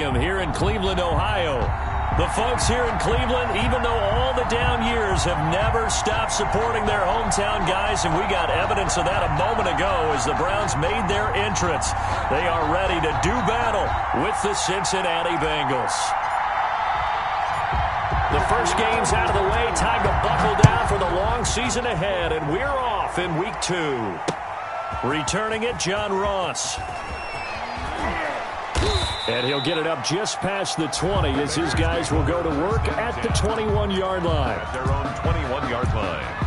Stadium here in Cleveland, Ohio. The folks here in Cleveland, even though all the down years, have never stopped supporting their hometown guys, and we got evidence of that a moment ago as the Browns made their entrance. They are ready to do battle with the Cincinnati Bengals. The first game's out of the way. Time to buckle down for the long season ahead, and we're off in Week 2. Returning it, John Ross. And he'll get it up just past the 20 as his guys will go to work at the 21-yard line. At their own 21-yard line.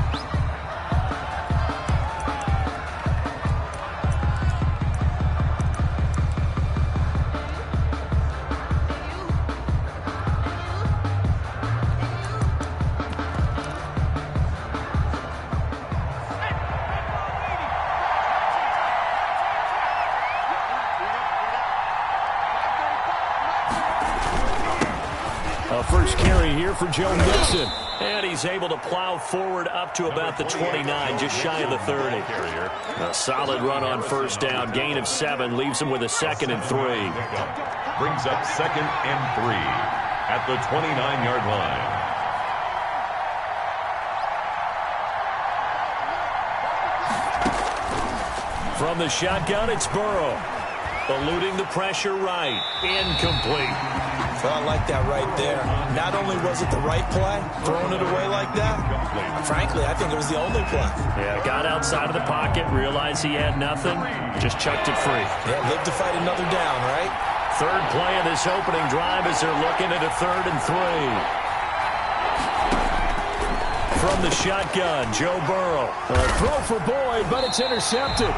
First carry here for Joe Mixon. And he's able to plow forward up to about the 29, just shy of the 30. A solid run on first down. Gain of 7 leaves him with a 2nd and 3. Brings up 2nd and 3 at the 29-yard line. From the shotgun, it's Burrow. Eluding the pressure right. Incomplete. Well, I like that right there. Not only was it the right play, throwing it away like that, frankly, I think it was the only play. Yeah, got outside of the pocket, realized he had nothing, just chucked it free. Yeah, live to fight another down, right? Third play of this opening drive as they're looking at a 3rd and 3. From the shotgun, Joe Burrow. A throw for Boyd, but it's intercepted.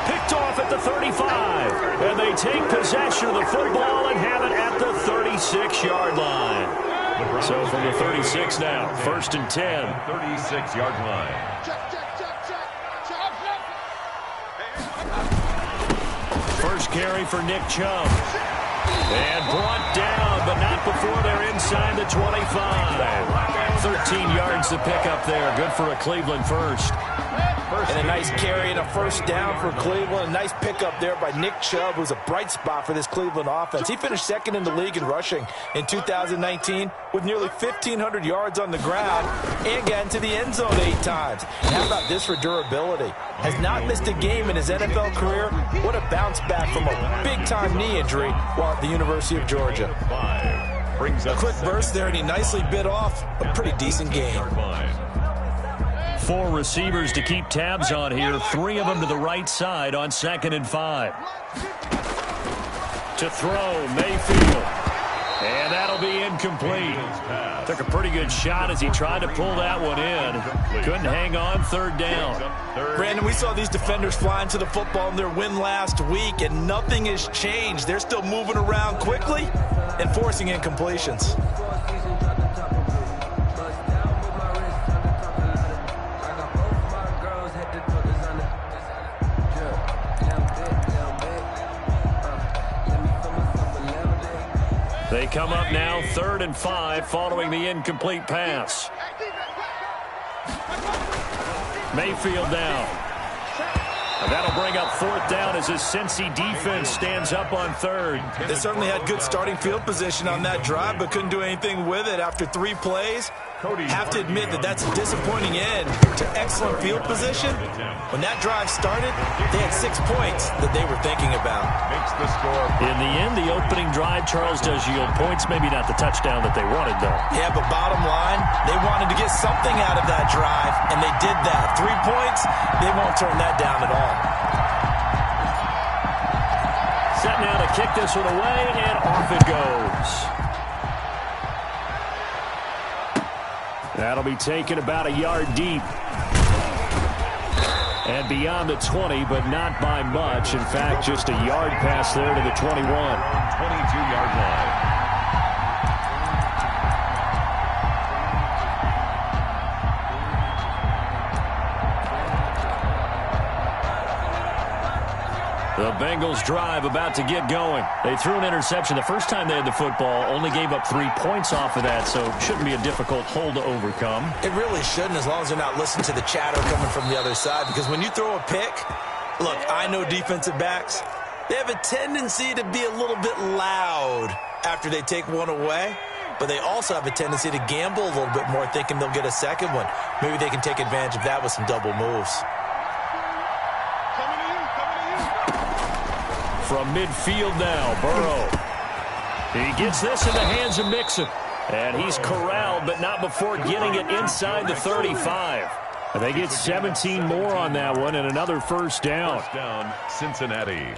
Picked off at the 35. And they take possession of the football and have it at the 36-yard line. So from the 36 now, 1st and 10. 36-yard line. First carry for Nick Chubb. And brought down, but not before they're inside the 25. 13 yards to pick up there. Good for a Cleveland first. And a nice carry and a first down for Cleveland. A nice pickup there by Nick Chubb, who's a bright spot for this Cleveland offense. He finished 2nd in the league in rushing in 2019 with nearly 1,500 yards on the ground and got into the end zone 8 times. And how about this for durability? Has not missed a game in his NFL career. What a bounce back from a big-time knee injury while at the University of Georgia. A quick burst there, and he nicely bit off a pretty decent game. 4 receivers to keep tabs on here. 3 of them to the right side on 2nd and 5. To throw, Mayfield. And that'll be incomplete. Took a pretty good shot as he tried to pull that one in. Couldn't hang on, 3rd down. Brandon, we saw these defenders flying to the football in their win last week, and nothing has changed. They're still moving around quickly and forcing incompletions. They come up now 3rd and 5 following the incomplete pass. Mayfield down. And that'll bring up 4th down as his Cincy defense stands up on 3rd. They certainly had good starting field position on that drive, but couldn't do anything with it after 3 plays. Have to admit that that's a disappointing end to excellent field position. When that drive started, they had 6 points that they were thinking about. Makes the score. In the end, the opening drive, Charles, does yield points. Maybe not the touchdown that they wanted, though. Yeah, but bottom line, they wanted to get something out of that drive, and they did that. 3 points, they won't turn that down at all. Set now to kick this one away, and off it goes. That'll be taken about a yard deep. And beyond the 20, but not by much. In fact, just a yard pass there to the 21. 22-yard line. The Bengals drive about to get going. They threw an interception the first time they had the football, only gave up 3 points off of that, so it shouldn't be a difficult hole to overcome. It really shouldn't, as long as they're not listening to the chatter coming from the other side, because when you throw a pick, look, I know defensive backs, They have a tendency to be a little bit loud after they take one away, but they also have a tendency to gamble a little bit more, thinking they'll get a second one. Maybe they can take advantage of that with some double moves. From midfield now, Burrow. He gets this in the hands of Mixon. And he's corralled, but not before getting it inside the 35. And they get 17 more on that one and another first down. First down, Cincinnati.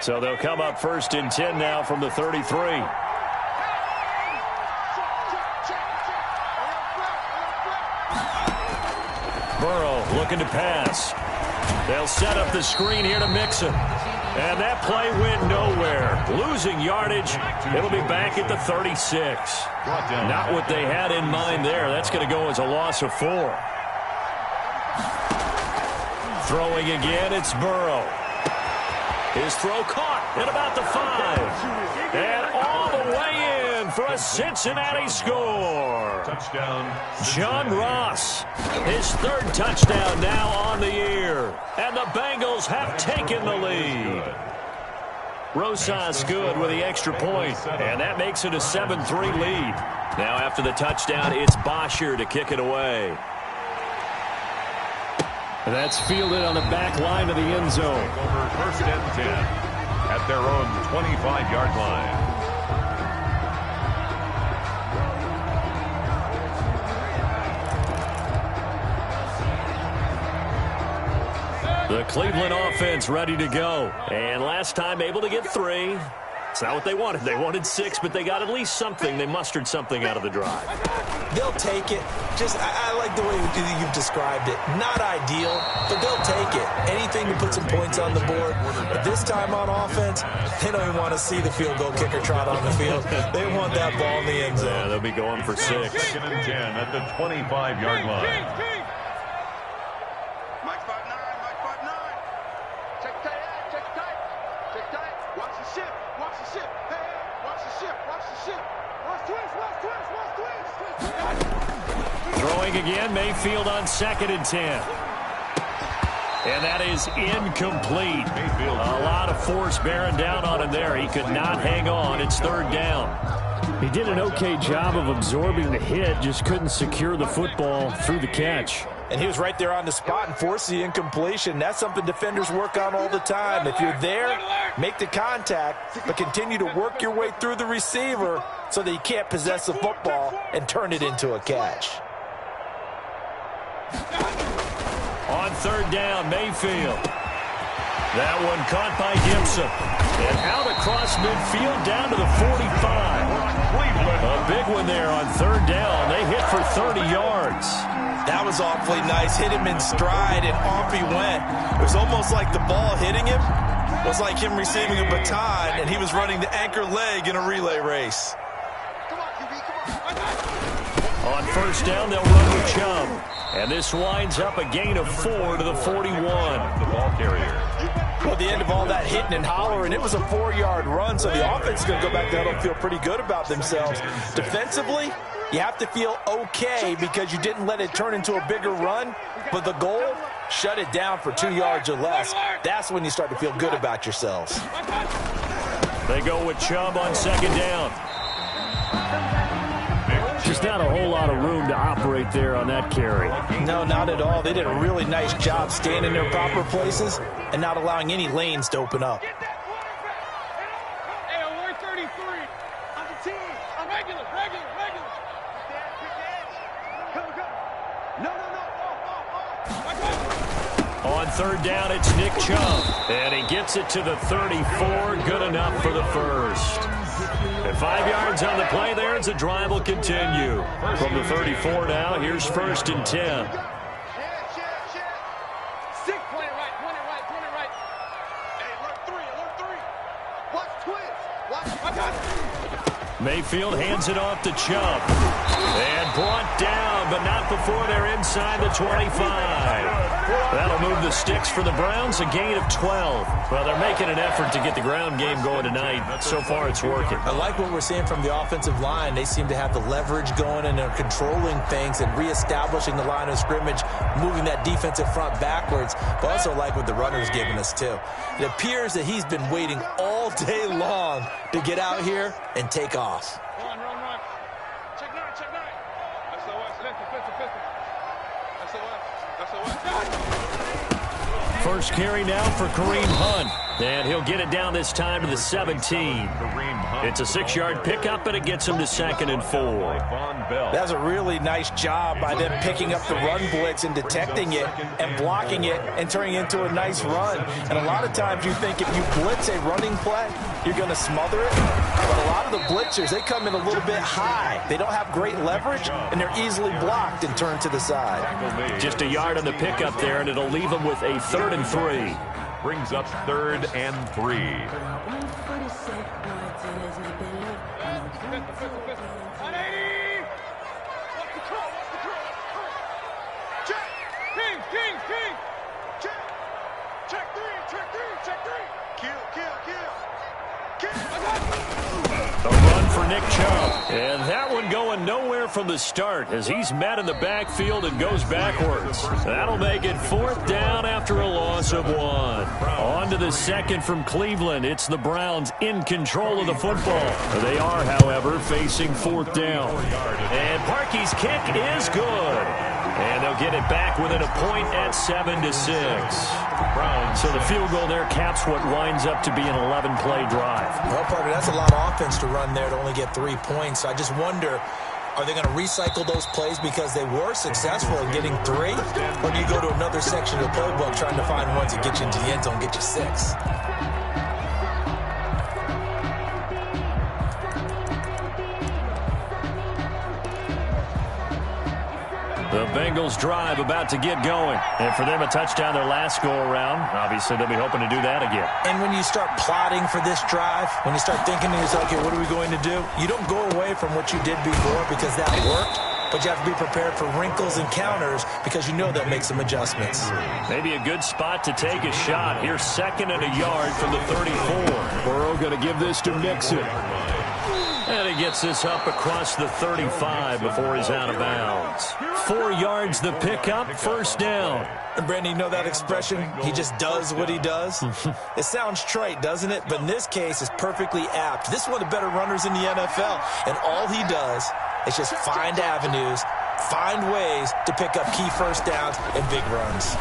So they'll come up first and 10 now from the 33. Burrow looking to pass. They'll set up the screen here to Mixon. And that play went nowhere. Losing yardage. It'll be back at the 36. Not what they had in mind there. That's going to go as a loss of 4. Throwing again, it's Burrow. His throw caught at about the 5. And all the way in for a Cincinnati score. Touchdown, John Ross, his 3rd touchdown now on the year. And the Bengals have taken the lead. Rosas good with the extra point, and that makes it a 7-3 lead. Now after the touchdown, it's Bosher to kick it away. That's fielded on the back line of the end zone. Over first and 10 at their own 25-yard line. The Cleveland offense ready to go. And last time able to get 3. It's not what they wanted. They wanted 6, but they got at least something. They mustered something out of the drive. They'll take it. I like the way you've described it. Not ideal, but they'll take it. Anything to put some points on the board. But this time on offense, they don't even want to see the field goal kicker trot on the field. They want that ball in the end zone. Yeah, they'll be going for 6. Second and 10 at the 25-yard line. Throwing again, Mayfield on 2nd and 10. And that is incomplete. A lot of force bearing down on him there. He could not hang on. It's 3rd down. He did an okay job of absorbing the hit, just couldn't secure the football through the catch. And he was right there on the spot and forced the incompletion. That's something defenders work on all the time. If you're there, make the contact, but continue to work your way through the receiver so that you can't possess the football and turn it into a catch. On 3rd down, Mayfield. That one caught by Gibson. And out across midfield down to the 45. A big one there on 3rd down. They hit for 30 yards. That was awfully nice. Hit him in stride, and off he went. It was almost like the ball hitting him was like him receiving a baton, and he was running the anchor leg in a relay race. On 1st down, they'll run with Chubb. And this winds up a gain of 4 to the 41. The ball carrier. Well, at the end of all that hitting and hollering, it was a 4-yard run, so the offense is going to go back there and feel pretty good about themselves. Defensively, you have to feel okay because you didn't let it turn into a bigger run, but the goal, shut it down for 2 yards or less. That's when you start to feel good about yourselves. They go with Chubb on 2nd down. Just not a whole lot of room to operate there on that carry. No, not at all. They did a really nice job staying in their proper places and not allowing any lanes to open up. Hey, alert 33. On the team. On regular. No. On 3rd down, it's Nick Chubb. And he gets it to the 34. Good enough for the first. And 5 yards on the play there as the drive will continue. From the 34 now, here's 1st and 10. Sick, point it right. Hey, alert 3. Watch twins. Watch. Mayfield hands it off to Chubb. And brought down, but not before they're inside the 25. That'll move the sticks for the Browns, a gain of 12. Well, they're making an effort to get the ground game going tonight. So far, it's working. I like what we're seeing from the offensive line. They seem to have the leverage going, and they're controlling things and reestablishing the line of scrimmage, moving that defensive front backwards. But also like what the runner's giving us, too. It appears that he's been waiting all day long to get out here and take off. Run. Check nine. SOS, pistol. SOS. First carry now for Kareem Hunt. And he'll get it down this time to the 17. It's a 6-yard pickup, and it gets him to 2nd and 4. That's a really nice job by them picking up the run blitz and detecting it and blocking it and turning it into a nice run. And a lot of times you think if you blitz a running play, you're going to smother it. But a lot of the blitzers, they come in a little bit high. They don't have great leverage, and they're easily blocked and turned to the side. Just a yard on the pickup there, and it'll leave them with a 3rd and 3. Brings up 3rd and 3. A run for Nick Chubb. And that one going nowhere from the start as he's met in the backfield and goes backwards. That'll make it 4th down after a loss of 1. On to the 2nd from Cleveland. It's the Browns in control of the football. They are, however, facing 4th down. And Parkey's kick is good. And they'll get it back within a point at 7-6. So the field goal there caps what winds up to be an 11-play drive. Well, Parker, that's a lot of offense to run there to only get 3 points. I just wonder, are they going to recycle those plays because they were successful in getting 3? Or do you go to another section of the playbook trying to find ones that get you into the end zone, get you 6? The Bengals drive about to get going. And for them, a touchdown their last go-around. Obviously, they'll be hoping to do that again. And when you start plotting for this drive, when you start thinking to yourself, okay, what are we going to do? You don't go away from what you did before because that worked. But you have to be prepared for wrinkles and counters because you know they'll make some adjustments. Maybe a good spot to take a shot. Here's 2nd and a yard from the 34. Burrow going to give this to Mixon. And he gets this up across the 35 before he's out of bounds. 4 yards the pickup, 1st down. And Brandon, you know that expression? He just does what he does? It sounds trite, doesn't it? But in this case, it's perfectly apt. This is one of the better runners in the NFL. And all he does is just find avenues, find ways to pick up key 1st downs and big runs.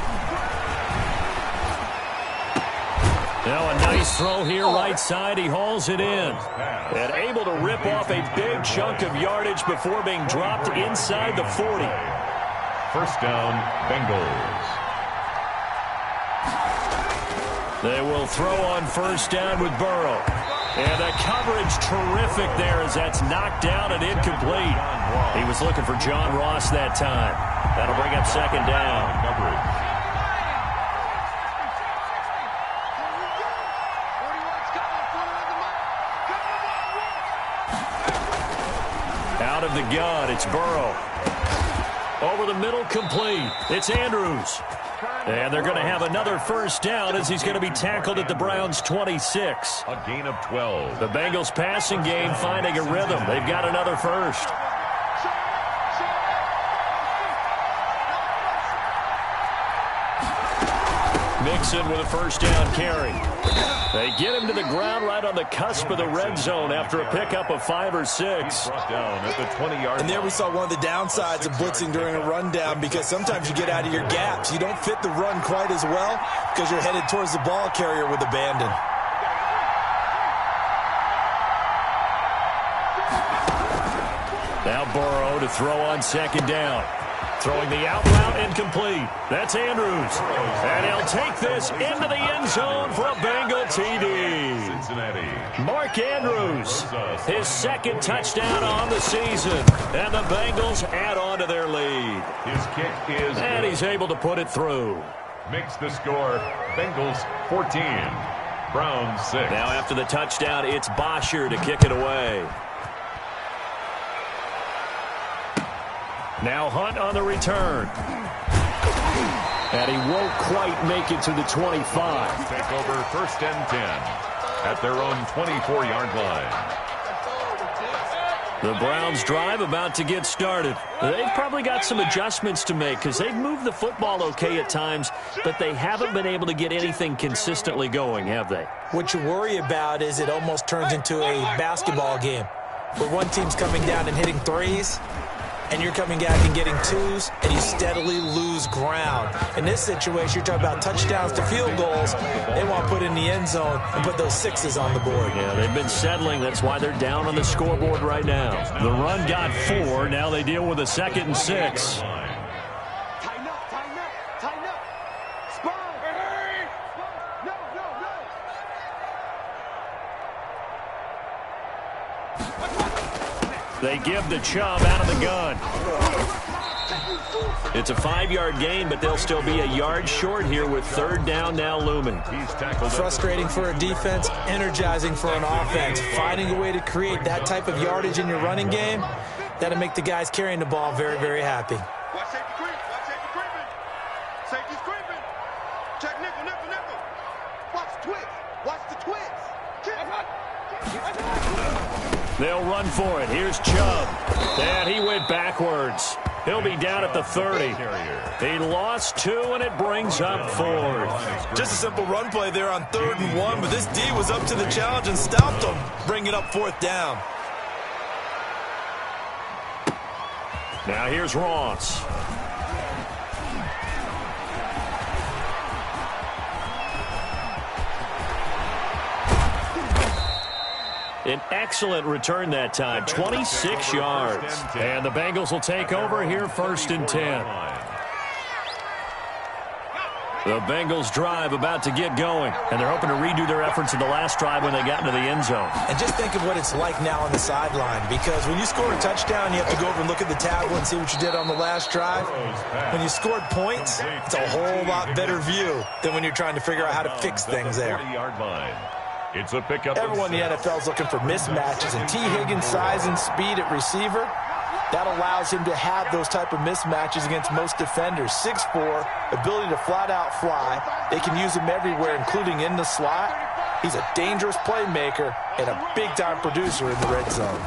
Now a nice throw here right side. He hauls it in. And able to rip off a big chunk of yardage before being dropped inside the 40. 1st down, Bengals. They will throw on 1st down with Burrow. And the coverage terrific there as that's knocked down and incomplete. He was looking for John Ross that time. That'll bring up 2nd down. Coverage. Out of the gun, it's Burrow. Over the middle, complete. It's Andrews. And they're going to have another 1st down as he's going to be tackled at the Browns' 26. A gain of 12. The Bengals passing game finding a rhythm. They've got another 1st. Mixon with a 1st down carry. They get him to the ground right on the cusp of the red zone after a pickup of 5 or 6. Brought down at the 20-yard And there we saw one of the downsides of blitzing during a rundown because sometimes you get out of your gaps. You don't fit the run quite as well because you're headed towards the ball carrier with abandon. Now Burrow to throw on 2nd down. Throwing the out route incomplete. That's Andrews. And he'll take this into the end zone for a Bengal TD. Cincinnati. Mark Andrews, his 2nd touchdown on the season. And the Bengals add on to their lead. His kick is And he's able to put it through. Makes the score Bengals 14, Browns 6. Now after the touchdown, it's Bosher to kick it away. Now Hunt on the return. And he won't quite make it to the 25. Take over 1st and 10 at their own 24-yard line. The Browns drive about to get started. They've probably got some adjustments to make because they've moved the football okay at times, but they haven't been able to get anything consistently going, have they? What you worry about is it almost turns into a basketball game where one team's coming down and hitting threes, and you're coming back and getting twos, and you steadily lose ground. In this situation, you're talking about touchdowns to field goals. They want to put in the end zone and put those sixes on the board. Yeah, they've been settling. That's why they're down on the scoreboard right now. The run got 4. Now they deal with a 2nd and 6. Tighten up, tighten up, tighten up. Spy. Hey. No. They give the Chubb out of the gun. It's a 5-yard gain, but they'll still be a yard short here with 3rd down now looming. He's tackled. Frustrating for a defense, energizing for an offense. Finding a way to create that type of yardage in your running game, that'll make the guys carrying the ball very, very happy. Watch safety creep. Watch safety creeping. Safety's creeping. Check nickel. Watch the twist. Watch the twist. They'll run for it. Here's Chubb. And he went backwards. He'll be down at the 30. He lost 2, and it brings up 4th. Just a simple run play there on 3rd and 1, but this D was up to the challenge and stopped him, bringing up 4th down. Now here's Ross. An excellent return that time, 26 yards. And the Bengals will take over here 1st and 10. The Bengals drive about to get going, and they're hoping to redo their efforts in the last drive when they got into the end zone. And just think of what it's like now on the sideline, because when you score a touchdown, you have to go over and look at the tablet and see what you did on the last drive. When you scored points, it's a whole lot better view than when you're trying to figure out how to fix things there. 40-yard line. It's a pickup. Everyone in the NFL is looking for mismatches, and T. Higgins' size and speed at receiver, that allows him to have those type of mismatches against most defenders. 6'4", ability to flat-out fly. They can use him everywhere, including in the slot. He's a dangerous playmaker and a big-time producer in the red zone.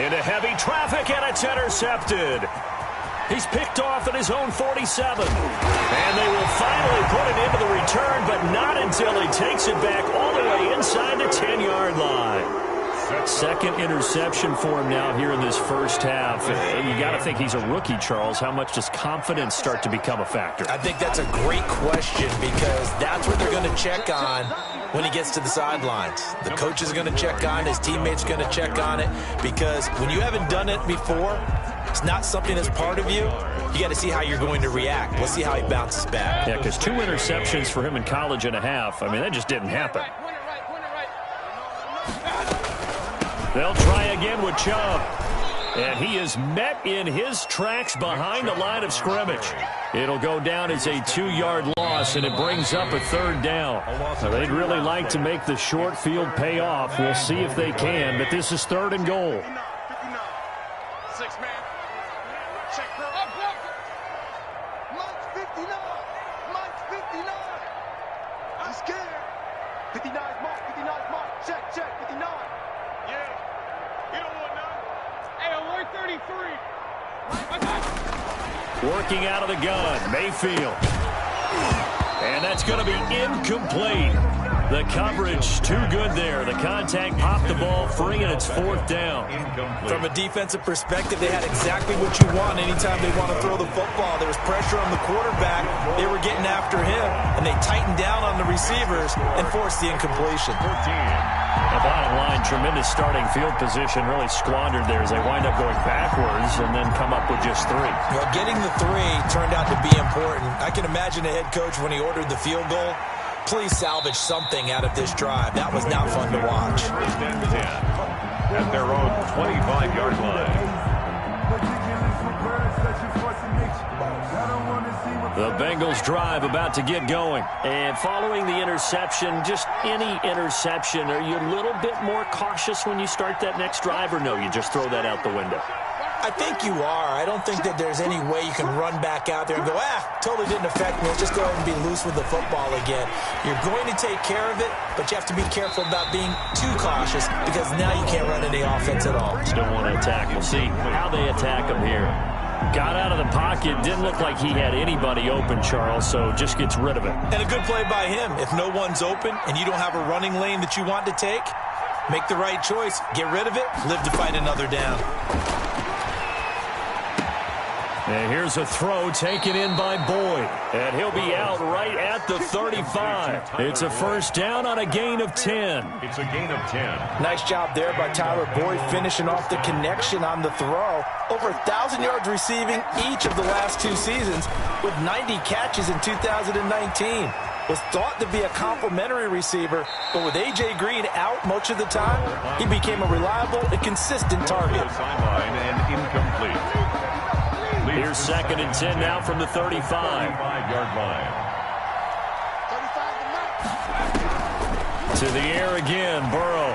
Into heavy traffic, and it's intercepted. He's picked off at his own 47. And they will finally put it into the return, but not until he takes it back all the way inside the 10-yard line. 2nd interception for him now here in this first half. You got to think he's a rookie, Charles. How much does confidence start to become a factor? I think that's a great question, because that's what they're going to check on when he gets to the sidelines. The coach is going to check on it. His teammates are going to check on it, because when you haven't done it before, it's not something that's part of you. You got to see how you're going to react. Let's see how he bounces back. Yeah, because 2 interceptions for him in college and a half. I mean, that just didn't happen. They'll try again with Chubb. And he is met in his tracks behind the line of scrimmage. It'll go down as a 2-yard loss, and it brings up a 3rd down. Now, they'd really like to make the short field pay off. We'll see if they can, but this is 3rd and goal. 6 man. Check her up. Mike's 59. Mike's 59. I'm scared. 59 Mike. 59 Mike. Check. 59. Yeah. You don't want none. Hey, alert 33. Working out of the gun, Mayfield. And that's going to be incomplete. The coverage too good there. The contact popped the ball free, and it's 4th down. From a defensive perspective, they had exactly what you want anytime they want to throw the football. There was pressure on the quarterback. They were getting after him, and they tightened down on the receivers and forced the incompletion. The bottom line, tremendous starting field position, really squandered there as they wind up going backwards and then come up with just 3. Well, getting the 3 turned out to be important. I can imagine the head coach when he ordered the field goal. Please salvage something out of this drive. That was not fun to watch. 1st and 10 at their own 25-yard line. The Bengals drive about to get going. And following the interception, just any interception, are you a little bit more cautious when you start that next drive, or no, you just throw that out the window? I think you are. I don't think that there's any way you can run back out there and go, totally didn't affect me. Let's just go ahead and be loose with the football again. You're going to take care of it, but you have to be careful about being too cautious because now you can't run any offense at all. Still want to attack. We'll see how they attack him here. Got out of the pocket. Didn't look like he had anybody open, Charles, so just gets rid of it. And a good play by him. If no one's open and you don't have a running lane that you want to take, make the right choice. Get rid of it. Live to fight another down. And here's a throw taken in by Boyd. And he'll be out right at the 35. It's a first down on a gain of 10. It's a gain of 10. Nice job there by Tyler Boyd finishing off the connection on the throw. Over 1,000 yards receiving each of the last 2 seasons with 90 catches in 2019. Was thought to be a complimentary receiver, but with A.J. Green out much of the time, he became a reliable and consistent target. Sideline and incomplete. Here's 2nd and 10 now from the 35. 35-yard line. To the air again, Burrow.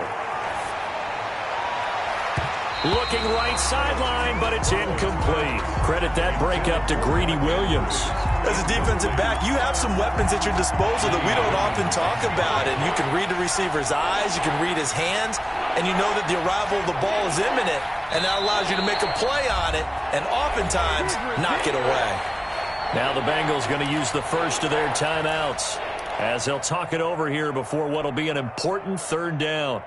Looking right sideline, but it's incomplete. Credit that breakup to Greedy Williams. As a defensive back, you have some weapons at your disposal that we don't often talk about. And you can read the receiver's eyes, you can read his hands, and you know that the arrival of the ball is imminent. And that allows you to make a play on it and oftentimes knock it away. Now the Bengals going to use the first of their timeouts as they'll talk it over here before what will be an important 3rd down.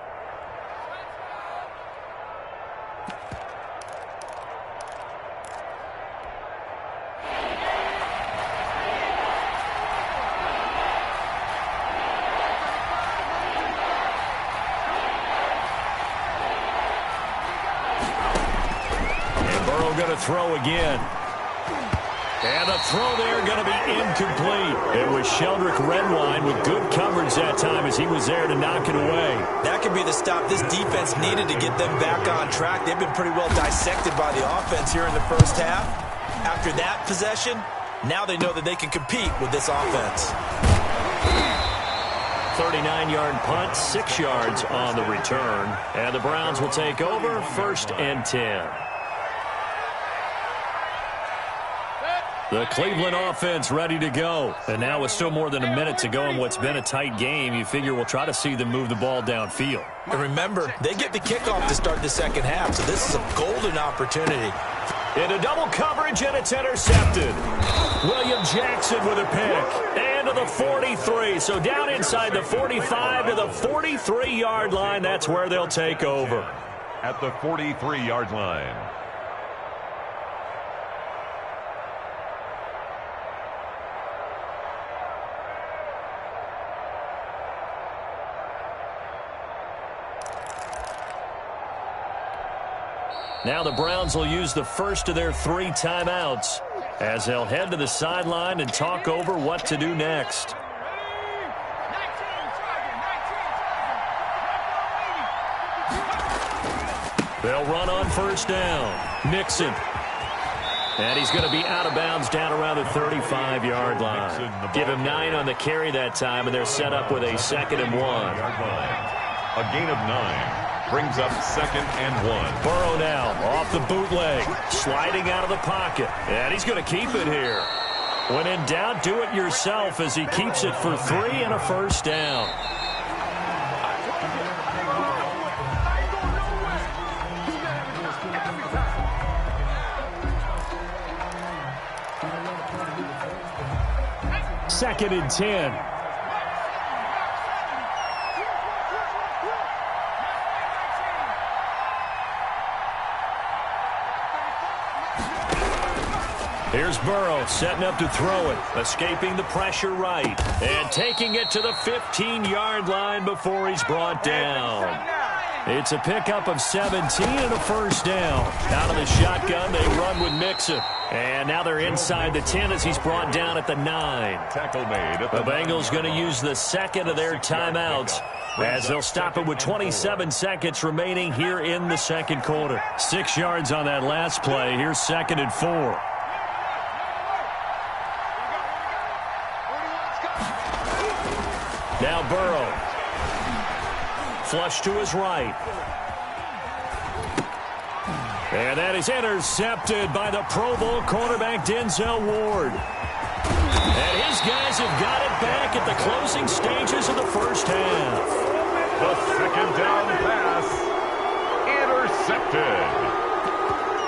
Going to throw again. And the throw there going to be incomplete. It was Sheldrick Redwine with good coverage that time as he was there to knock it away. That could be the stop this defense needed to get them back on track. They've been pretty well dissected by the offense here in the first half. After that possession, now they know that they can compete with this offense. 39-yard punt, 6 yards on the return. And the Browns will take over 1st and 10. The Cleveland offense ready to go. And now with still more than a minute to go in what's been a tight game, you figure we'll try to see them move the ball downfield. And remember, they get the kickoff to start the second half, so this is a golden opportunity. Into double coverage, and it's intercepted. William Jackson with a pick. And to the 43. So down inside the 45 to the 43-yard line. That's where they'll take over. At the 43-yard line. Now the Browns will use the first of their 3 timeouts as they'll head to the sideline and talk over what to do next. They'll run on first down. Nixon. And he's going to be out of bounds down around the 35-yard line. Give him 9 on the carry that time, and they're set up with a 2nd and 1. A gain of 9. Brings up 2nd and 1. Burrow now off the bootleg, sliding out of the pocket. And he's going to keep it here. When in doubt, do it yourself as he keeps it for 3 and a first down. Second and 10. Here's Burrow setting up to throw it, escaping the pressure right, and taking it to the 15-yard line before he's brought down. It's a pickup of 17 and a first down. Out of the shotgun, they run with Mixon. And now they're inside the 10 as he's brought down at the 9. Tackle made. The Bengals going to use the second of their timeouts as they'll stop it with 27 seconds remaining here in the second quarter. 6 yards on that last play. Here's 2nd and 4. Now Burrow. Flush to his right. And that is intercepted by the Pro Bowl cornerback Denzel Ward. And his guys have got it back at the closing stages of the first half. The second down pass intercepted.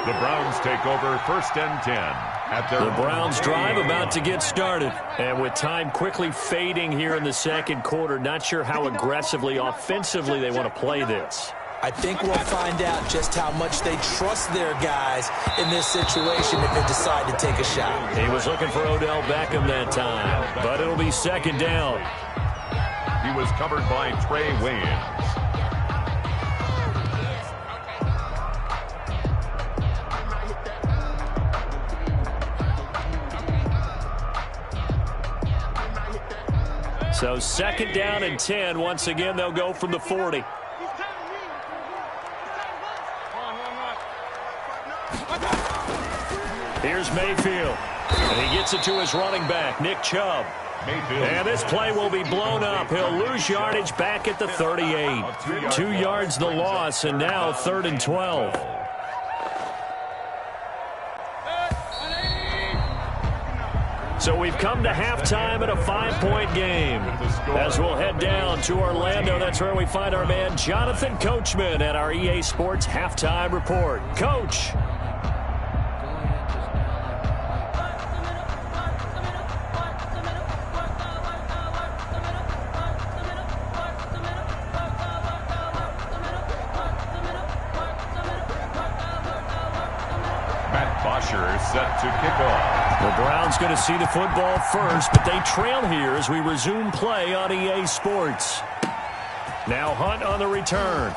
The Browns take over 1st and 10 at their The Browns drive about to get started. And with time quickly fading here in the second quarter, not sure how aggressively, offensively they want to play this. I think we'll find out just how much they trust their guys in this situation if they decide to take a shot. He was looking for Odell Beckham that time, but it'll be second down. He was covered by Trey Waynes. So second down and 10. Once again, they'll go from the 40. Here's Mayfield. And he gets it to his running back, Nick Chubb. Mayfield. And this play will be blown up. He'll lose yardage back at the 38. 2 yards the loss, and now 3rd and 12. So we've come to halftime in a 5-point game. As we'll head down to Orlando, that's where we find our man Jonathan Coachman at our EA Sports Halftime Report. Coach. Set to kick off. The Browns going to see the football first, but they trail here as we resume play on EA Sports. Now Hunt on the return.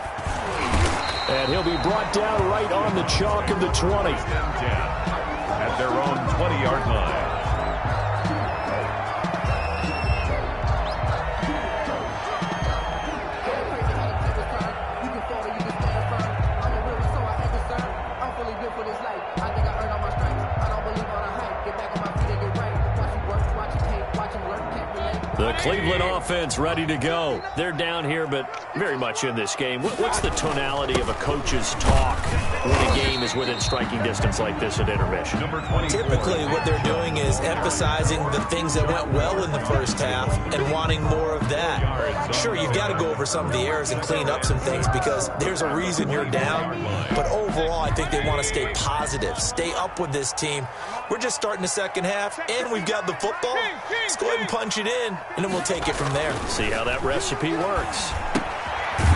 And he'll be brought down right on the chalk of the 20. At their own 20-yard line. The Cleveland offense ready to go. They're down here, but very much in this game. What's the tonality of a coach's talk when a game is within striking distance like this at intermission? Typically, what they're doing is emphasizing the things that went well in the first half and wanting more of that. Sure, you've got to go over some of the errors and clean up some things because there's a reason you're down. But overall, I think they want to stay positive, stay up with this team. We're just starting the second half, and we've got the football. Let's go ahead and punch it in, and then we'll take it from there. See how that recipe works.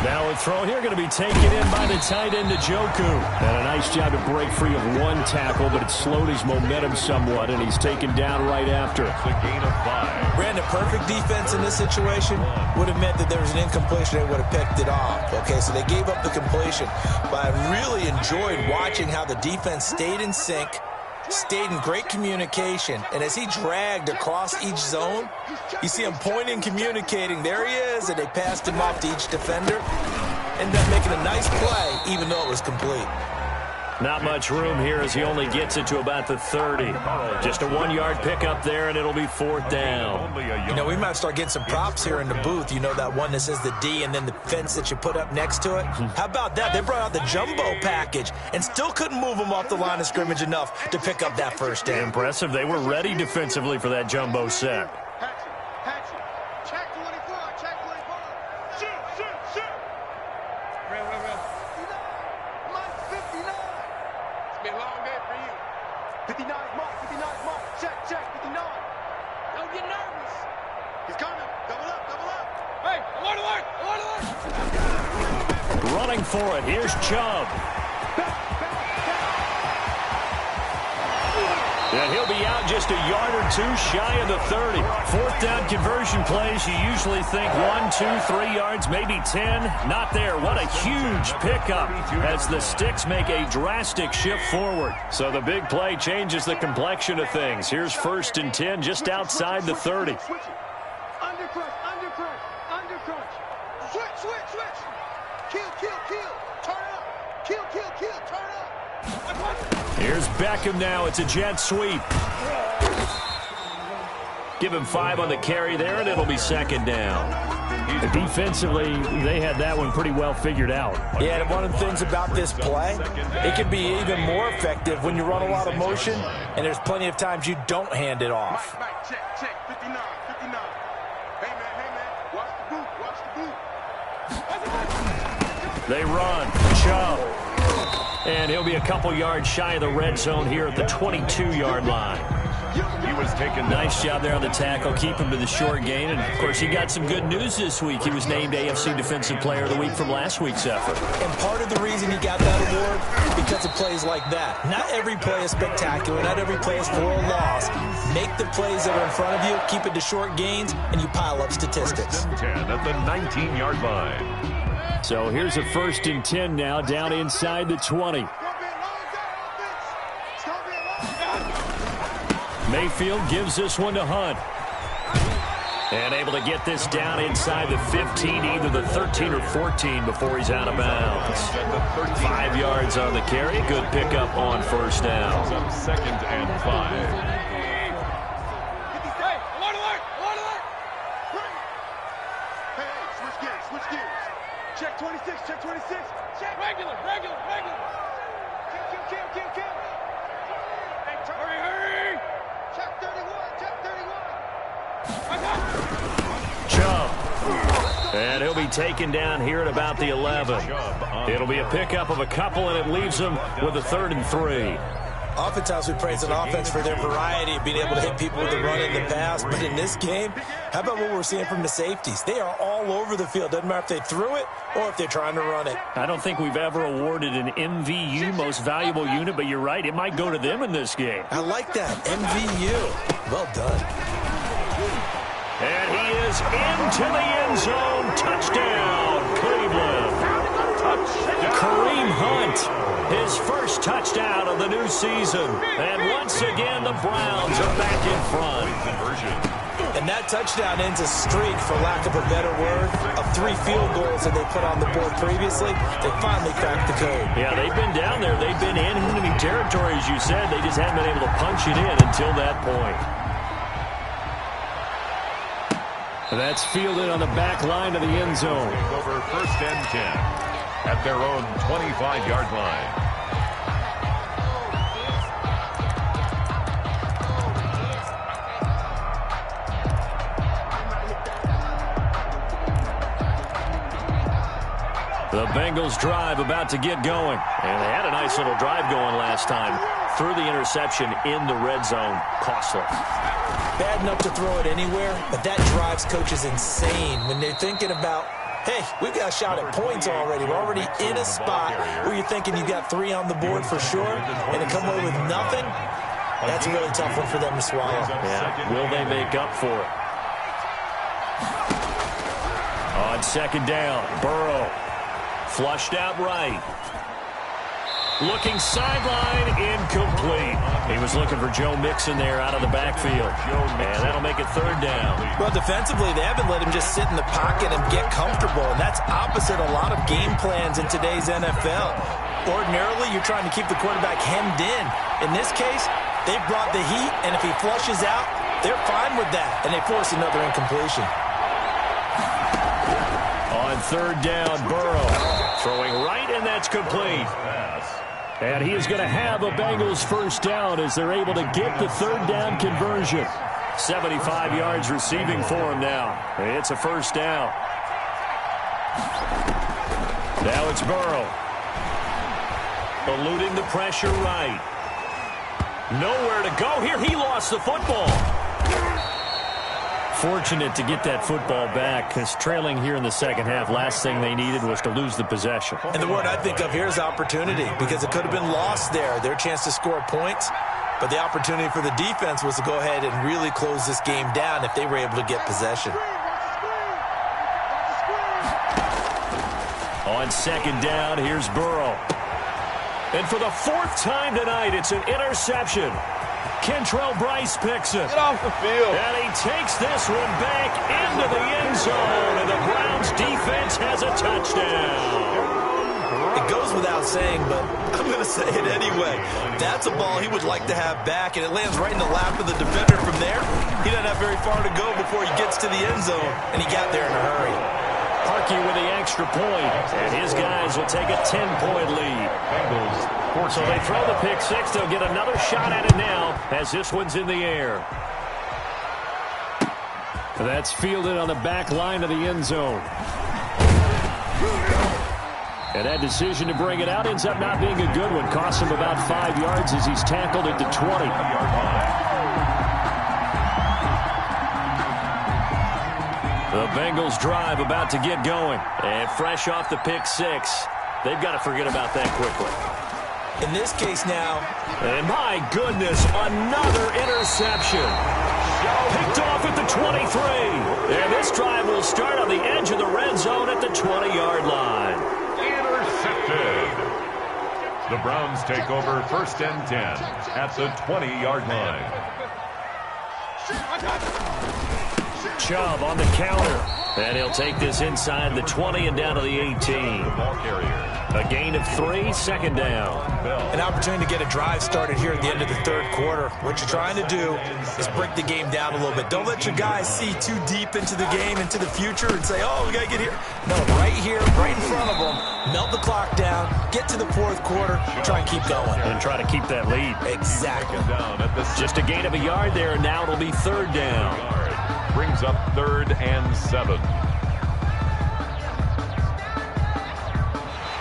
Now a throw here going to be taken in by the tight end, Njoku. And a nice job to break free of one tackle, but it slowed his momentum somewhat, and he's taken down right after. The gain of 5. Brandon, perfect defense in this situation would have meant that there was an incompletion. They would have picked it off. Okay, so they gave up the completion. But I really enjoyed watching how the defense stayed in sync, stayed in great communication, and as he dragged across each zone, you see him pointing, communicating. There he is, and they passed him off to each defender. Ended up making a nice play, even though it was complete. Not much room here as he only gets it to about the 30. Just a 1-yard pickup there, and it'll be 4th down. You know, we might start getting some props here in the booth. You know, that one that says the D and then the fence that you put up next to it? How about that? They brought out the jumbo package and still couldn't move them off the line of scrimmage enough to pick up that first down. Impressive. They were ready defensively for that jumbo set. Check 24, check 24. Shoot. Real. Mike 59. It's been a long day for you. 59 Mike. Check, 59. Don't get nervous. He's coming. Double up. Hey, I'm on alert. Running for it. Here's Chubb. And he'll be out just a yard or two shy of the 30. 4th down conversion plays, you usually think 1, 2, 3 yards, maybe 10. Not there. What a huge pickup as the Sticks make a drastic shift forward. So the big play changes the complexion of things. Here's 1st and 10 just outside the 30. Under crunch. Switch. Kill. Turn up. Kill. Turn up. Here's Beckham now. It's a jet sweep. Give him 5 on the carry there, and it'll be 2nd down. Defensively, they had that one pretty well figured out. Yeah, and one of the things about this play, it can be even more effective when you run a lot of motion, and there's plenty of times you don't hand it off. Mike, check, 59, 59. Hey, man, watch the boot. They run. Chubb. And he'll be a couple yards shy of the red zone here at the 22-yard line. He was taken down. Nice job there on the tackle. Keep him to the short gain. And, of course, he got some good news this week. He was named AFC Defensive Player of the Week from last week's effort. And part of the reason he got that award is because of plays like that. Not every play is spectacular. Not every play is for a loss. Make the plays that are in front of you, keep it to short gains, and you pile up statistics. 1st and 10 at the 19-yard line. So here's a 1st and 10 now, down inside the 20. Mayfield gives this one to Hunt. And able to get this down inside the 15, either the 13 or 14 before he's out of bounds. 5 yards on the carry. Good pickup on 1st down. 2nd and 5. Check 26, check 26. Check regular. Kill. Hey, hurry. Check 31, check 31. Chubb. And he'll be taken down here at about the 11. It'll be a pickup of a couple, and it leaves him with a 3rd and 3. Oftentimes we praise an offense for their variety of being able to hit people with the run and the pass. But in this game, how about what we're seeing from the safeties? They are all over the field. Doesn't matter if they threw it or if they're trying to run it. I don't think we've ever awarded an MVU, most valuable unit, but you're right. It might go to them in this game. I like that. MVU. Well done. And he is into the end zone. Touchdown, Cleveland. Kareem Hunt, his first touchdown of the new season. And once again, the Browns are back in front. And that touchdown ends a streak, for lack of a better word, of 3 field goals that they put on the board previously. They finally cracked the code. Yeah, they've been down there. They've been in enemy territory, as you said. They just haven't been able to punch it in until that point. That's fielded on the back line of the end zone. Over 1st and 10 at their own 25-yard line. The Bengals drive about to get going. And they had a nice little drive going last time. Threw the interception in the red zone. Costly. Bad enough to throw it anywhere, but that drives coaches insane when they're thinking about, hey, we've got a shot at points already. We're already in a spot where you're thinking you got 3 on the board for sure, and to come away with nothing, that's a really tough one for them to swallow. Yeah. Will they make up for it? On 2nd down, Burrow. Flushed out right. Looking sideline, incomplete. He was looking for Joe Mixon there out of the backfield. And that'll make it 3rd down. Well, defensively, they haven't let him just sit in the pocket and get comfortable. And that's opposite a lot of game plans in today's NFL. Ordinarily, you're trying to keep the quarterback hemmed in. In this case, they've brought the heat, and if he flushes out, they're fine with that. And they force another incompletion. On 3rd down, Burrow. Throwing right, and that's complete. And he is going to have a Bengals 1st down as they're able to get the 3rd down conversion. 75 yards receiving for him now. It's a 1st down. Now it's Burrow. Eluding the pressure right. Nowhere to go here. He lost the football. Fortunate to get that football back, because trailing here in the 2nd half, last thing they needed was to lose the possession. And the word I think of here is opportunity, because it could have been lost there. Their chance to score points, but the opportunity for the defense was to go ahead and really close this game down if they were able to get possession. On 2nd down, here's Burrow. And for the 4th time tonight, it's an interception. Kentrell Brice picks it. Get off the field. And he takes this one back into the end zone. And the Browns defense has a touchdown. It goes without without saying, but I'm going to say it anyway. That's a ball he would like to have back, and it lands right in the lap of the defender from there. He doesn't have very far to go before he gets to the end zone, and he got there in a hurry. Parkey with the extra point, and his guys will take a 10-point lead. So they throw the pick six. They'll get another shot at it now as this one's in the air. That's fielded on the back line of the end zone. And that decision to bring it out ends up not being a good one. Costs him about 5 yards as he's tackled at the 20. The Bengals drive about to get going. And fresh off the pick six, they've got to forget about that quickly. In this case now. And my goodness, another interception. Picked off at the 23. And this drive will start on the edge of the red zone at the 20-yard line. Intercepted. The Browns take over 1st and 10 at the 20-yard line. Chubb on the counter. And he'll take this inside the 20 and down to the 18. Ball carrier. A gain of 3, 2nd down. An opportunity to get a drive started here at the end of the 3rd quarter. What you're trying to do is break the game down a little bit. Don't let your guys see too deep into the game, into the future, and say, oh, we got to get here. No, right here, right in front of them, melt the clock down, get to the 4th quarter, try and keep going. And try to keep that lead. Exactly. Just a gain of a yard there, and now it'll be 3rd down. Brings up 3rd and 7.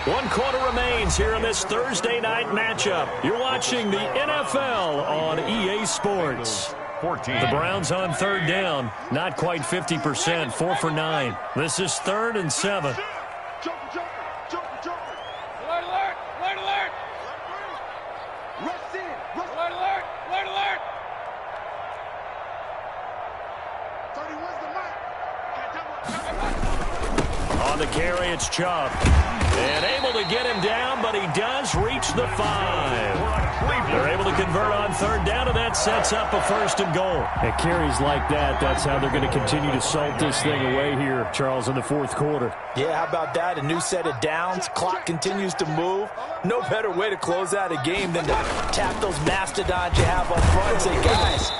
1 quarter remains here in this Thursday night matchup. You're watching the NFL on EA Sports. 14. The Browns on 3rd down. Not quite 50%. 4 for 9. This is 3rd and 7. Alert, alert! Alert, alert! Rush in! Alert, alert! Alert, alert! 31's the mic. On the carry, it's Chubb. And able to get him down, but he does reach the 5. They're able to convert on 3rd down, and that sets up a 1st and goal. And carries like that, that's how they're going to continue to salt this thing away here, Charles, in the 4th quarter. Yeah, how about that? A new set of downs. Clock continues to move. No better way to close out a game than to tap those mastodons you have up front and say, guys,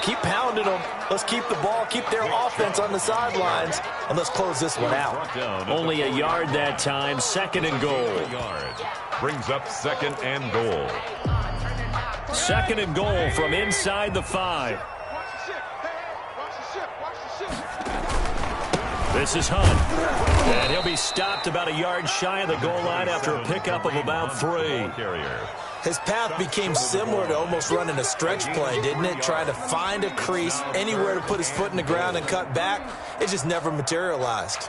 keep pounding them. Let's keep the ball, keep their offense on the sidelines, and let's close this one out. Only a yard that time, 2nd and goal. Brings up 2nd and goal. 2nd and goal from inside the 5. Watch the ship. Hey, watch the ship. Watch the ship. This is Hunt. And he'll be stopped about a yard shy of the goal line after a pickup of about 3. His path became similar to almost running a stretch play, didn't it? Trying to find a crease, anywhere to put his foot in the ground and cut back. It just never materialized.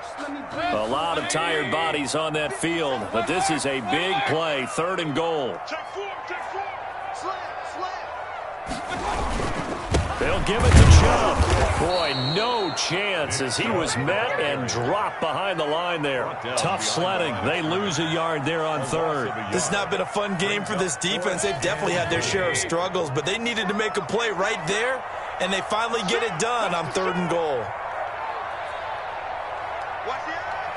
A lot of tired bodies on that field, but this is a big play, 3rd and goal. Check 4, check 4. Slam. They'll give it to Chubb. Boy, no chance as he was met and dropped behind the line there. Tough sledding. They lose a yard there on 3rd. This has not been a fun game for this defense. They've definitely had their share of struggles, but they needed to make a play right there, and they finally get it done on 3rd and goal. Watch the eye.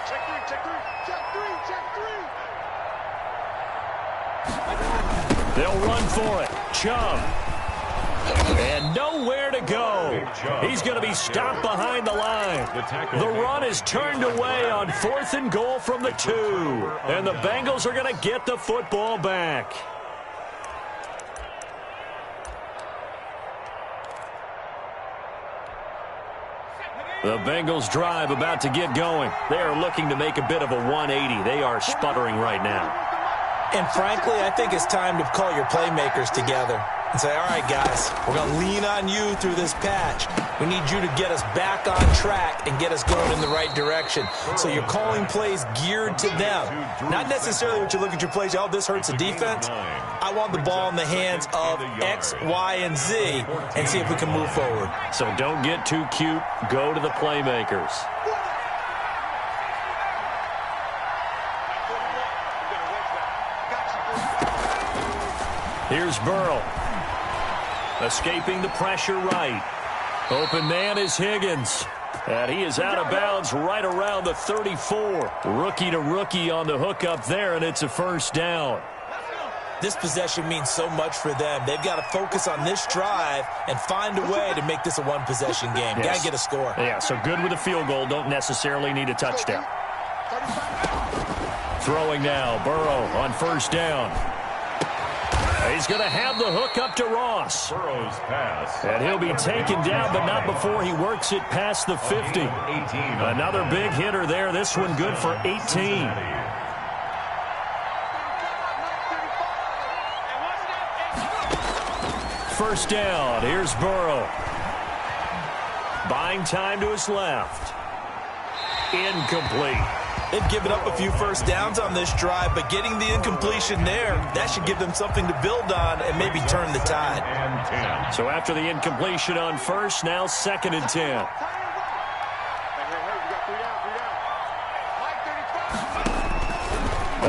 Check 3, check 3, check 3. Check 3, check 3. They'll run for it. Chubb. And nowhere to go. He's going to be stopped behind the line. The run is turned away on 4th and goal from the 2. And the Bengals are going to get the football back. The Bengals drive about to get going. They are looking to make a bit of a 180. They are sputtering right now. And frankly, I think it's time to call your playmakers together and say, all right, guys, we're going to lean on you through this patch. We need you to get us back on track and get us going in the right direction. So you're calling plays geared to them. Not necessarily what you look at your plays, oh, this hurts the defense. I want the ball in the hands of X, Y, and Z and see if we can move forward. So don't get too cute. Go to the playmakers. Here's Burrow. Escaping the pressure right. Open man is Higgins. And he is out of bounds right around the 34. Rookie to rookie on the hookup there, and it's a first down. This possession means so much for them. They've got to focus on this drive and find a way to make this a one-possession game. Yes. Got to get a score. Yeah, so good with a field goal. Don't necessarily need a touchdown. Throwing now, Burrow on first down. He's going to have the hook up to Ross. Burrow's pass. And he'll be taken down, but not before he works it past the 50. Another big hitter there. This one good for 18. First down. Here's Burrow. Buying time to his left. Incomplete. They've given up a few first downs on this drive, but getting the incompletion there, that should give them something to build on and maybe turn the tide. And 10. So after the incompletion on first, now 2nd and 10.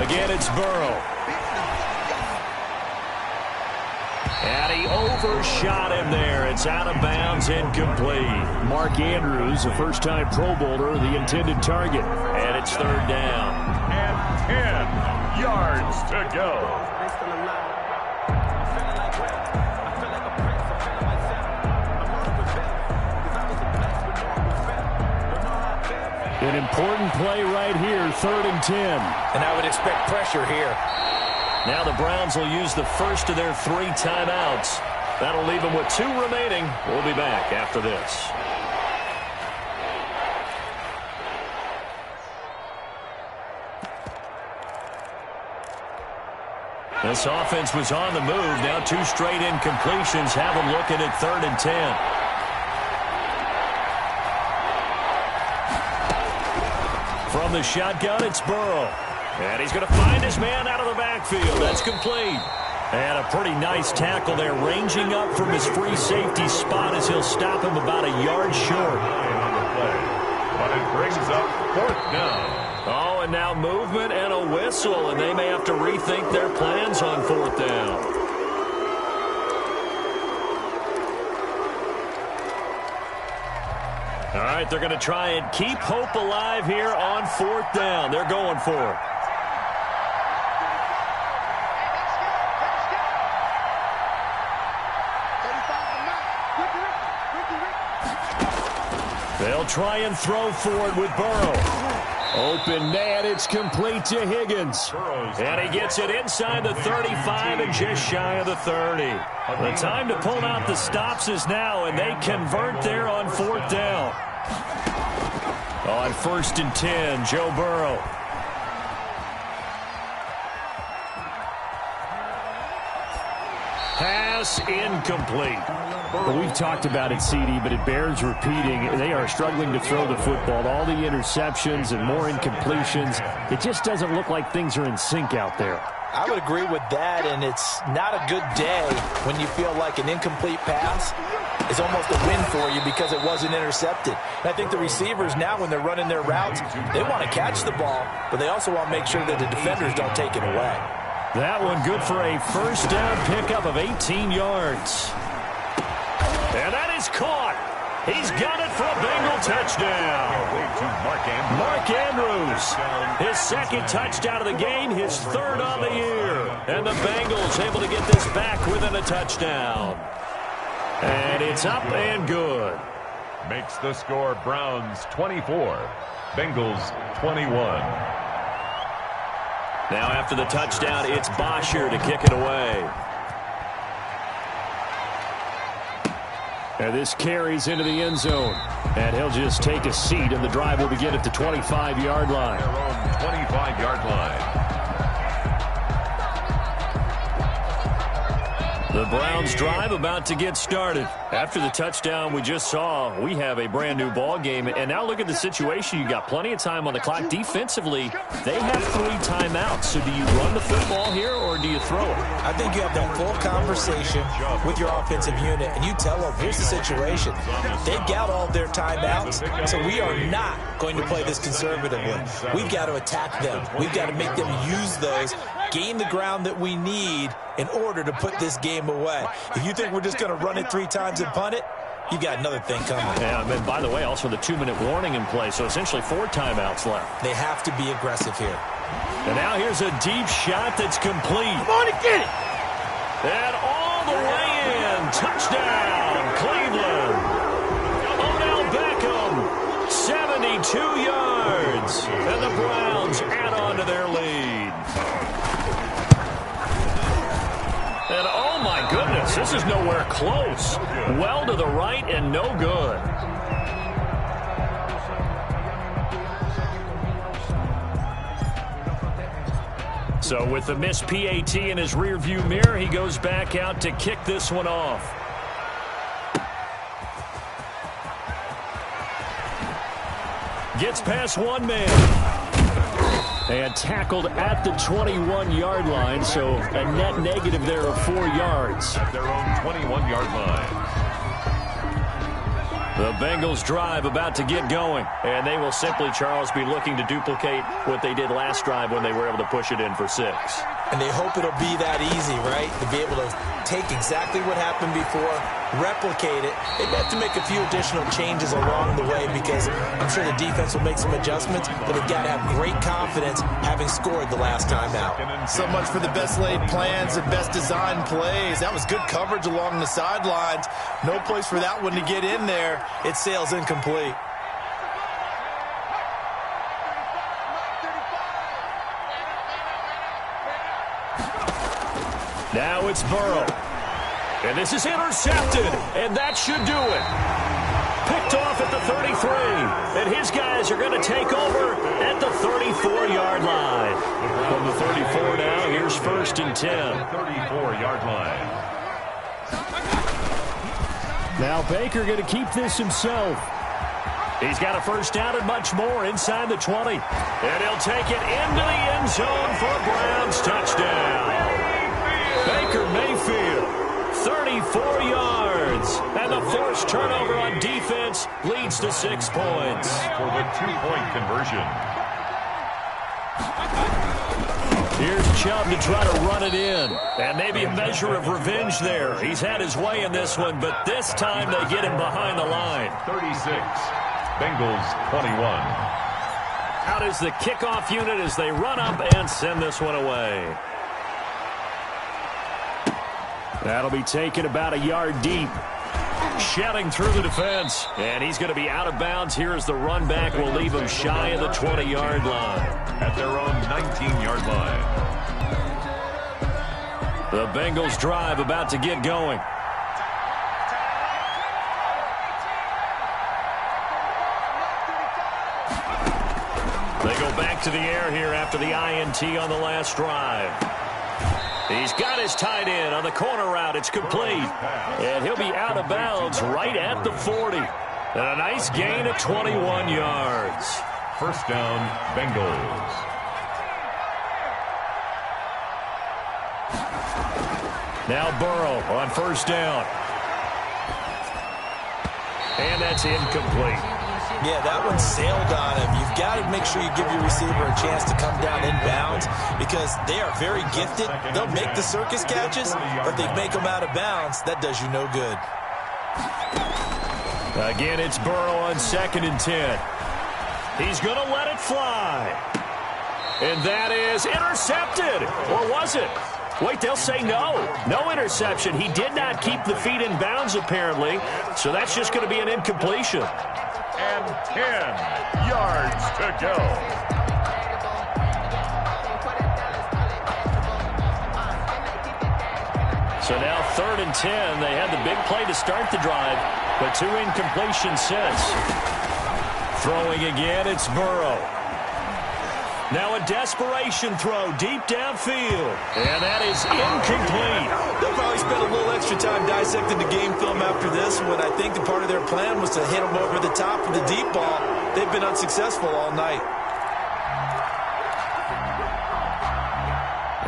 Again, it's Burrow. And he overshot him there. It's out of bounds, incomplete. Mark Andrews, a first-time Pro Bowler, the intended target. And it's 3rd down. And 10 yards to go. An important play right here, 3rd and 10. And I would expect pressure here. Now the Browns will use the first of their 3 timeouts. That'll leave them with 2 remaining. We'll be back after this. This offense was on the move. Now 2 straight incompletions have them looking at 3rd and 10. From the shotgun, it's Burrow. And he's going to find his man out of the backfield. That's complete. And a pretty nice tackle there, ranging up from his free safety spot as he'll stop him about a yard short. But it brings up 4th down. Oh, and now movement and a whistle, and they may have to rethink their plans on 4th down. All right, they're going to try and keep hope alive here on 4th down. They're going for it. They'll try and throw forward with Burrow. Open man, it's complete to Higgins. And he gets it inside the 35 and just shy of the 30. The time to pull out the stops is now, and they convert there on 4th down. On 1st and 10, Joe Burrow. Pass incomplete. Well, we've talked about it, CD, but it bears repeating. They are struggling to throw the football. All the interceptions and more incompletions. It just doesn't look like things are in sync out there. I would agree with that, and it's not a good day when you feel like an incomplete pass is almost a win for you because it wasn't intercepted. And I think the receivers now, when they're running their routes, they want to catch the ball, but they also want to make sure that the defenders don't take it away. That one good for a first down pickup of 18 yards. And that is caught. He's got it for a Bengal touchdown. Mark Andrews, his 2nd touchdown of the game, his 3rd on the year. And the Bengals able to get this back within a touchdown. And it's up and good. Makes the score Browns 24, Bengals 21. Now after the touchdown, it's Bosher to kick it away. And this carries into the end zone. And he'll just take a seat, and the drive will begin at the 25-yard line. Their own 25-yard line. The Browns drive about to get started. After the touchdown we just saw, we have a brand new ball game. And now look at the situation. You got plenty of time on the clock. Defensively, they have 3 timeouts. So do you run the football here or do you throw it? I think you have that full conversation with your offensive unit, and you tell them, here's the situation. They've got all their timeouts, so we are not going to play this conservatively. We've got to attack them. We've got to make them use those, gain the ground that we need in order to put this game away. If you think we're just going to run it 3 times and punt it, you got another thing coming. Yeah, and by the way, also the 2-minute warning in play, so essentially 4 timeouts left. They have to be aggressive here. And now here's a deep shot that's complete. Come on and get it. And all the way in. Touchdown, Cleveland. Odell Beckham, 72 yards. And the Browns add on to their lead. And oh my goodness, this is nowhere close. Well to the right and no good. So with the missed PAT in his rearview mirror, he goes back out to kick this one off. Gets past one man. And tackled at the 21-yard line, so a net negative there of 4 yards. At their own 21-yard line. The Bengals drive about to get going, and they will simply, Charles, be looking to duplicate what they did last drive when they were able to push it in for 6. And they hope it'll be that easy, right? To be able to take exactly what happened before, replicate it. They may have to make a few additional changes along the way because I'm sure the defense will make some adjustments, but they've got to have great confidence having scored the last time out. So much for the best laid plans and best designed plays. That was good coverage along the sidelines. No place for that one to get in there. It sails incomplete. Now it's Burrow. And this is intercepted, and that should do it. Picked off at the 33, and his guys are going to take over at the 34-yard line. From the 34 now, here's 1st and 10. 34-yard line. Now Baker going to keep this himself. He's got a first down and much more inside the 20. And he'll take it into the end zone for a Browns touchdown. Baker Mayfield, 34 yards. And the forced turnover on defense leads to 6 points. For the 2-point conversion. Here's Chubb to try to run it in. And maybe a measure of revenge there. He's had his way in this one, but this time they get him behind the line. 36. Bengals 21. Out is the kickoff unit as they run up and send this one away. That'll be taken about a yard deep. Shedding through the defense. And he's going to be out of bounds here as the run back will leave him shy of the 20-yard line. At their own 19-yard line. The Bengals drive about to get going. They go back to the air here after the INT on the last drive. He's got his tight end on the corner route. It's complete. And he'll be out of bounds right at the 40. And a nice gain of 21 yards. First down, Bengals. Now Burrow on first down. And that's incomplete. Yeah, that one sailed on him. You've got to make sure you give your receiver a chance to come down inbounds because they are very gifted. They'll make the circus catches, but if they make them out of bounds, that does you no good. Again, it's Burrow on 2nd and 10. He's going to let it fly. And that is intercepted. Or was it? Wait, they'll say no. No interception. He did not keep the feet in bounds, apparently. So that's just going to be an incompletion. And 10 yards to go. So now 3rd and 10. They had the big play to start the drive, but 2 incompletions since. Throwing again, it's Burrow. Now a desperation throw deep downfield. And that is incomplete. They'll probably spend a little extra time dissecting the game film after this one. I think the part of their plan was to hit them over the top with the deep ball. They've been unsuccessful all night.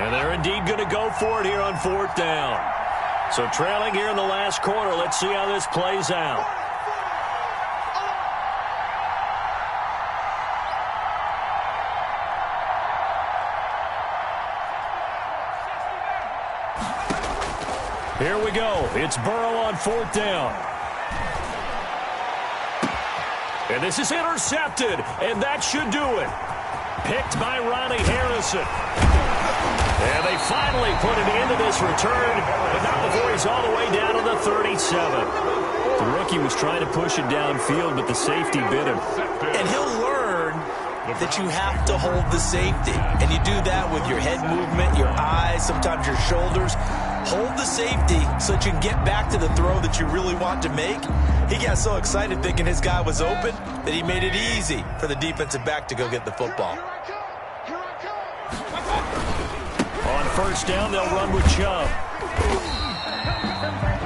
And they're indeed going to go for it here on 4th down. So trailing here in the last quarter. Let's see how this plays out. Here we go. It's Burrow on 4th down. And this is intercepted, and that should do it. Picked by Ronnie Harrison. And they finally put an end to this return, but not before he's all the way down to the 37. The rookie was trying to push it downfield, but the safety bit him. And he'll learn that you have to hold the safety. And you do that with your head movement, your eyes, sometimes your shoulders. Hold the safety so that you can get back to the throw that you really want to make. He got so excited thinking his guy was open that he made it easy for the defensive back to go get the football. On first down, they'll run with Chubb.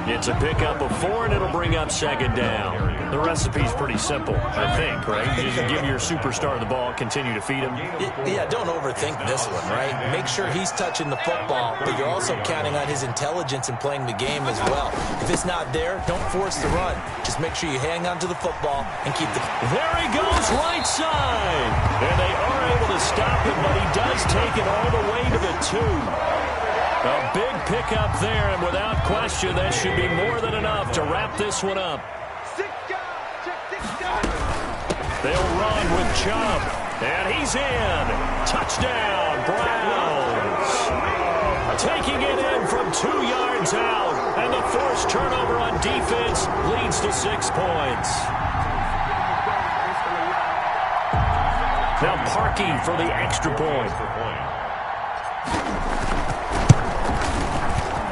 It's a pickup of 4, and it'll bring up second down. The recipe's pretty simple, I think, right? You just give your superstar the ball, continue to feed him. Yeah, don't overthink this one, right? Make sure he's touching the football, but you're also counting on his intelligence in playing the game as well. If it's not there, don't force the run. Just make sure you hang on to the football and keep the... There he goes, right side. And they are able to stop him, but he does take it all the way to the 2. A big pickup there, and without question, that should be more than enough to wrap this one up. They'll run with Chubb, and he's in. Touchdown, Browns. Taking it in from 2 yards out, and the forced turnover on defense leads to 6 points. Now Parkey for the extra point.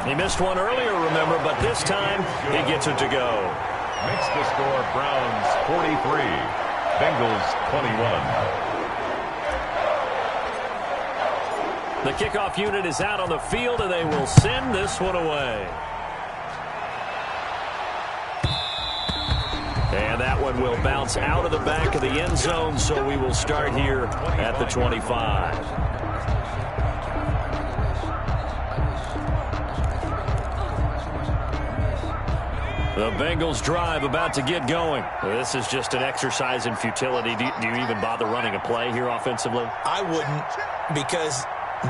He missed one earlier, remember, but this time he gets it to go. Makes the score Browns 43, Bengals 21. The kickoff unit is out on the field, and they will send this one away. And that one will bounce out of the back of the end zone, so we will start here at the 25. The Bengals drive about to get going. This is just an exercise in futility. Do you even bother running a play here offensively? I wouldn't, because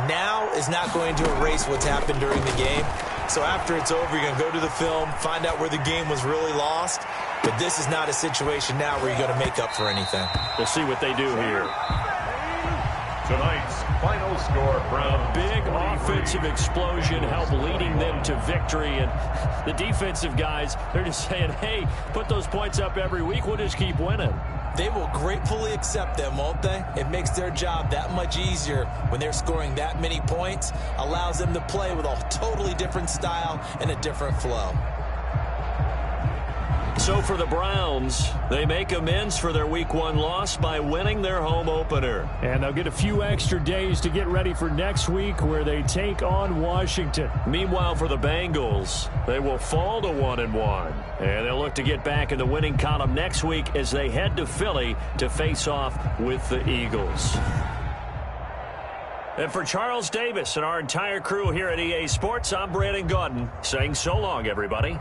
now is not going to erase what's happened during the game. So after it's over, you're going to go to the film, find out where the game was really lost. But this is not a situation now where you're going to make up for anything. We'll see what they do here. Tonight's final score, Browns. Big offensive explosion help leading them to victory. And the defensive guys, they're just saying, hey, put those points up every week. We'll just keep winning. They will gratefully accept them, won't they? It makes their job that much easier when they're scoring that many points. Allows them to play with a totally different style and a different flow. So for the Browns, they make amends for their Week 1 loss by winning their home opener. And they'll get a few extra days to get ready for next week where they take on Washington. Meanwhile, for the Bengals, they will fall to 1-1. And they'll look to get back in the winning column next week as they head to Philly to face off with the Eagles. And for Charles Davis and our entire crew here at EA Sports, I'm Brandon Gaudin saying so long, everybody.